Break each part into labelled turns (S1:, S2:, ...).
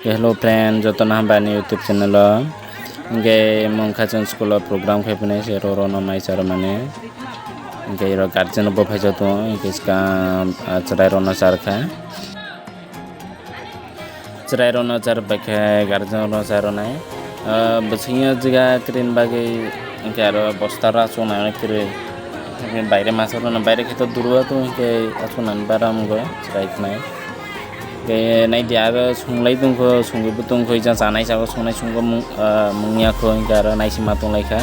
S1: Hello friend, joto na hambani YouTube channel lo. Inge mongkhajon school program khepne se ro no mai sar mane. Inge ro guardian bo phaijo to inge ska chrai ro no sar kha. Chrai ro no sar bakhe guardian ro sar nai. Basinya jiga krin bagi inge aro bostara sona kire. Bayre masar no bayre kheto durwa to inge asunan baram go chrai nai. Cái này thì aro sunglai tung ko sunggu butung ko ijang sanai sa ko sungai sunggu mungnya ko ingkar nai si matung lai kha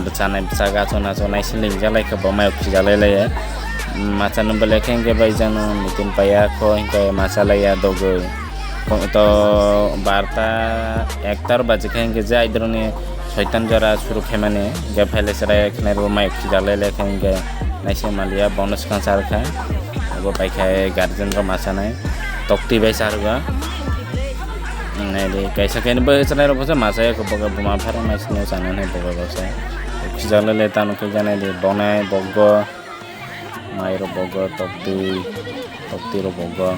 S1: becanai besaga chona chona si ling jalai kha bomai opsi jalai lai ya macha number lekeng ke bai jang mitin paya ko ingkar macha lai ya dogo to barta ektar baje kha ingkar jai drone shaitan jara suru khemane ge phale sara khne bomai opsi jalai lai kha ingkar nai si malia bonus kan sar kha abo pakai guardian ro masa nai tokti bai sarga nai de kaisa ken ba chana ro bosa masa ya ko boga buma phara mai sne chana nai boga bosa khijala le tanu ke jana de bonai bogo mai ro bogo tokti ro bogo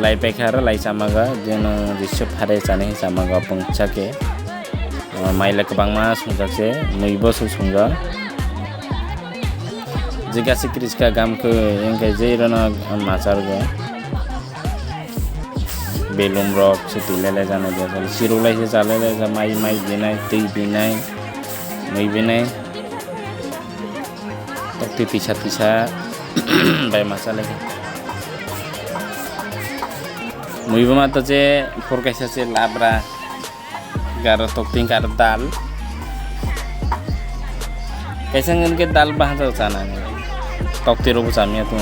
S1: lai pekhara lai samaga jeno disho phare chane samaga pungchake mai le kabangma sungjakse muibo su sunga jika si kriska gam ke yang kayak jairana masar ke belum rock setile jana dia kalau sirulai se chale mai binai tei binai mai binai tokti pisa bai masala ke muy bama to je forecast se labra gar tokti gar dal kaisa ngen ke dal bahasa sana tokti ro busamnya tu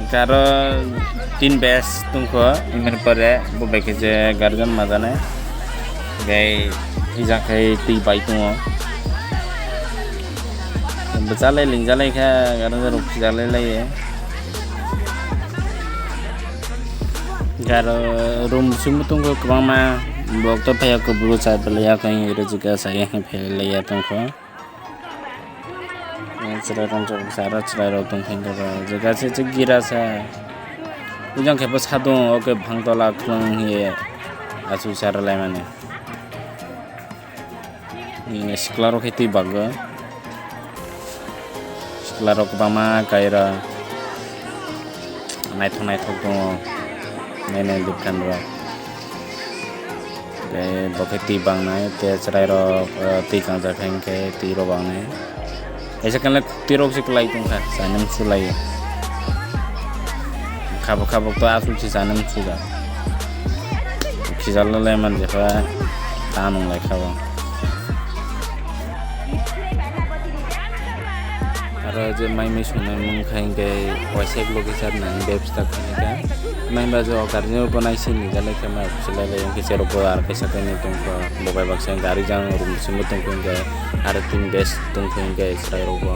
S1: karo tin best tungko ingin pare bo beke je gargan madane gai ija kai ti bai tu becale lingjale kha gargan ro jale lai karo room sum tungko kama blok to phaya ko buru cha pelaya kai ro juga saya phele ya tungko cerai ronjol sara cerai rotong hingga jaga se gira sa ujang kepo sadong oke bangtola klong ye asu sara lai mane ini seklaro kheti baga seklaro kebama kaira nai thok dong nene dukkan ro boketi bang nai te cerai ro ti kang ja pheng ke ti ro bang nai ऐसा करना तिरोक से कलाई तुम खा सानम सुलाई खाबो तो आसुल से सानम सुगा खिजाल ले मन जेफा तानु लाई खाबो आरो जे माइ सुनाय मुं खाइंगे वाइसेक लोकेशन ना बेबस्था खानेका माइ बाजो गार्जियन बनाइसे नि जाले केमा फिलाले के सेरो को आर कैसा कने तुमको मोबाइल बक्स गाड़ी जान रूम सिम तुमको आरो तीन बेस्ट तुमको स्राय रोबो